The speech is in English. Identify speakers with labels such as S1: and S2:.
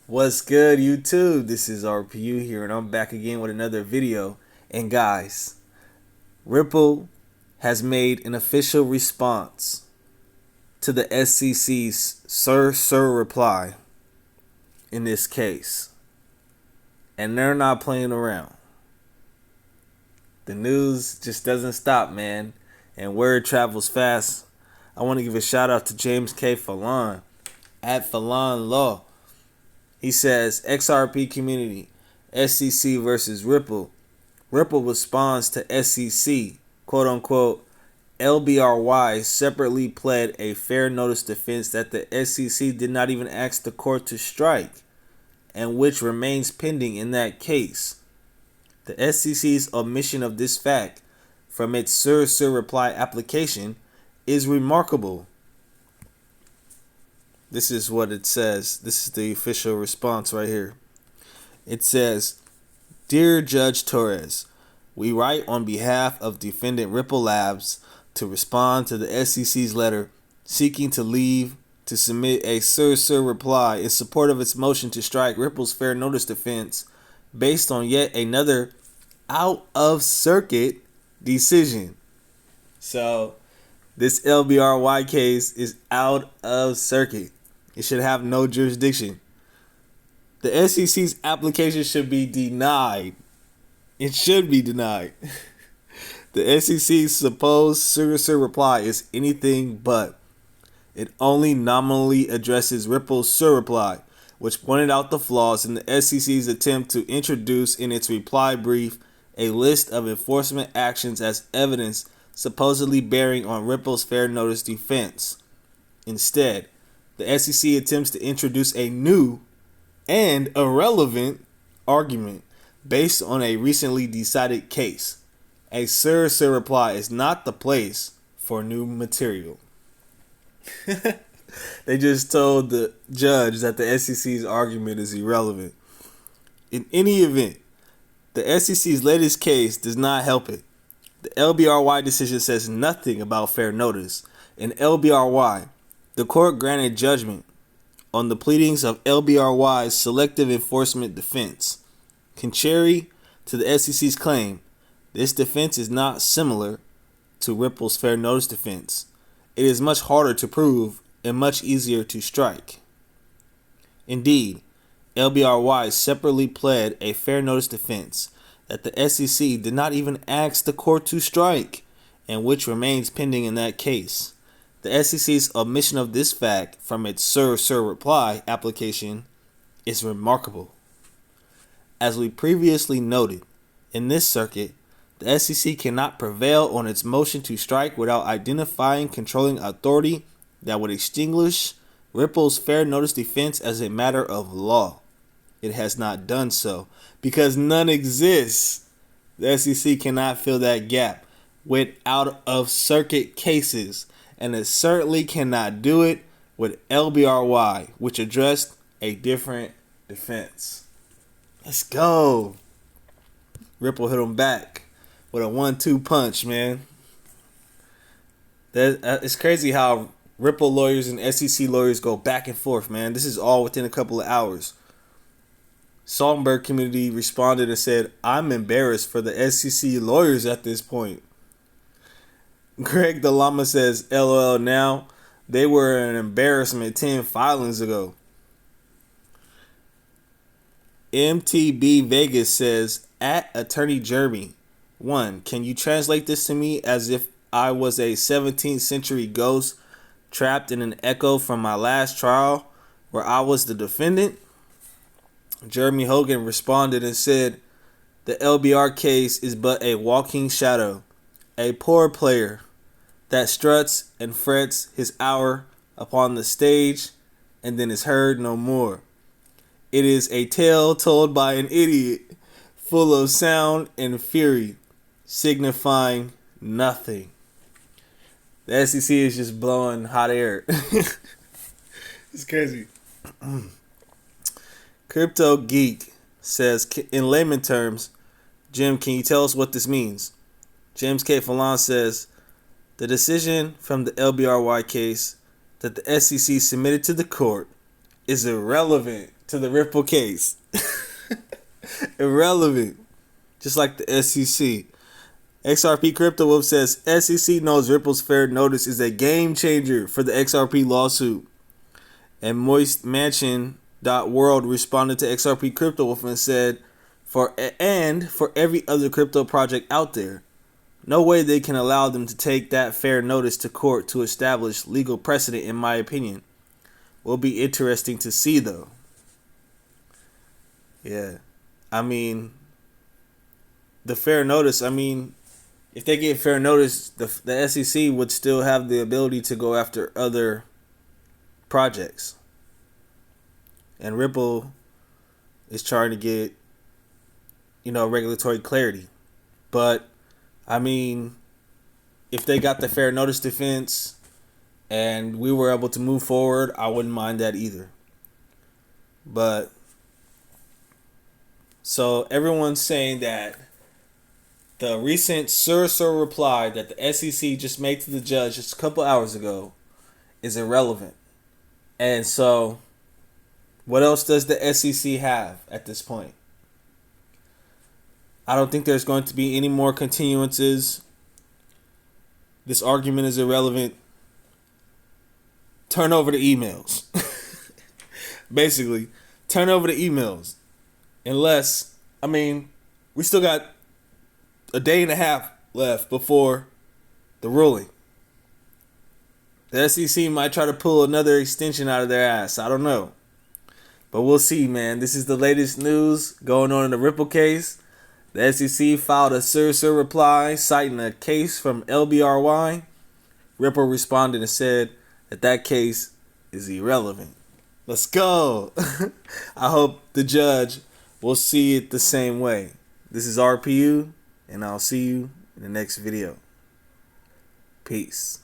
S1: What's good, YouTube? This is RPU here, and I'm back again with another video. And guys, Ripple has made an official response to the SEC's Sir reply in this case. And they're not playing around. The news just doesn't stop, man. And word travels fast. I want to give a shout out to James K. Fallon at Fallon Law. He says, XRP community, SEC versus Ripple. Ripple responds to SEC, quote unquote, LBRY separately pled a fair notice defense that the SEC did not even ask the court to strike, and which remains pending in that case. The SEC's omission of this fact from its Sir reply application is remarkable. This is what it says. This is the official response right here. It says, Dear Judge Torres, we write on behalf of defendant Ripple Labs to respond to the SEC's letter seeking to leave to submit a Sir reply in support of its motion to strike Ripple's fair notice defense based on yet another out-of-circuit decision. So, this LBRY case is out of circuit. It should have no jurisdiction. The SEC's application should be denied. It should be denied. The SEC's supposed Sir reply is anything but. It only nominally addresses Ripple's Sir reply, which pointed out the flaws in the SEC's attempt to introduce in its reply brief a list of enforcement actions as evidence supposedly bearing on Ripple's fair notice defense. Instead, the SEC attempts to introduce a new and irrelevant argument based on a recently decided case. A Sir reply is not the place for new material. They just told the judge that the SEC's argument is irrelevant. In any event, the SEC's latest case does not help it. The LBRY decision says nothing about fair notice. In LBRY, the court granted judgment on the pleadings of LBRY's selective enforcement defense. Contrary to the SEC's claim, this defense is not similar to Ripple's fair notice defense. It is much harder to prove and much easier to strike. Indeed, LBRY separately pled a fair notice defense that the SEC did not even ask the court to strike, and which remains pending in that case. The SEC's omission of this fact from its Sir reply application is remarkable. As we previously noted, in this circuit, the SEC cannot prevail on its motion to strike without identifying controlling authority that would extinguish Ripple's fair notice defense as a matter of law. It has not done so because none exists. The SEC cannot fill that gap with out-of-circuit cases, and it certainly cannot do it with LBRY, which addressed a different defense. Let's go. Ripple hit him back with a 1-2 punch, man. It's crazy how Ripple lawyers and SEC lawyers go back and forth, man. This is all within a couple of hours. Saltenberg community responded and said, I'm embarrassed for the SEC lawyers at this point. Greg the Llama says, LOL now. They were an embarrassment 10 filings ago. MTB Vegas says, at Attorney Jeremy, 1. Can you translate this to me as if I was a 17th century ghost trapped in an echo from my last trial where I was the defendant? Jeremy Hogan responded and said, the LBR case is but a walking shadow, a poor player that struts and frets his hour upon the stage and then is heard no more. It is a tale told by an idiot, full of sound and fury, signifying nothing. The SEC is just blowing hot air. It's crazy. Crypto Geek says, in layman terms, Jim, can you tell us what this means? James K. Fallon says, the decision from the LBRY case that the SEC submitted to the court is irrelevant to the Ripple case. Irrelevant. Just like the SEC. XRP Crypto Wolf says SEC knows Ripple's fair notice is a game changer for the XRP lawsuit. And moistmansion.world responded to XRP Crypto Wolf and said, for every other crypto project out there, no way they can allow them to take that fair notice to court to establish legal precedent, in my opinion. Will be interesting to see, though. Yeah. I mean, the fair notice, I mean, if they get fair notice, the SEC would still have the ability to go after other projects. And Ripple is trying to get, regulatory clarity. But, I mean, if they got the fair notice defense and we were able to move forward, I wouldn't mind that either. But, so everyone's saying that the recent Sir reply that the SEC just made to the judge just a couple hours ago is irrelevant. And so, what else does the SEC have at this point? I don't think there's going to be any more continuances. This argument is irrelevant. Turn over the emails. Basically, turn over the emails. Unless, we still got a day and a half left before the ruling. The SEC might try to pull another extension out of their ass. I don't know. But we'll see, man. This is the latest news going on in the Ripple case. The SEC filed a Sir reply citing a case from LBRY. Ripple responded and said that case is irrelevant. Let's go. I hope the judge will see it the same way. This is RPU, and I'll see you in the next video. Peace.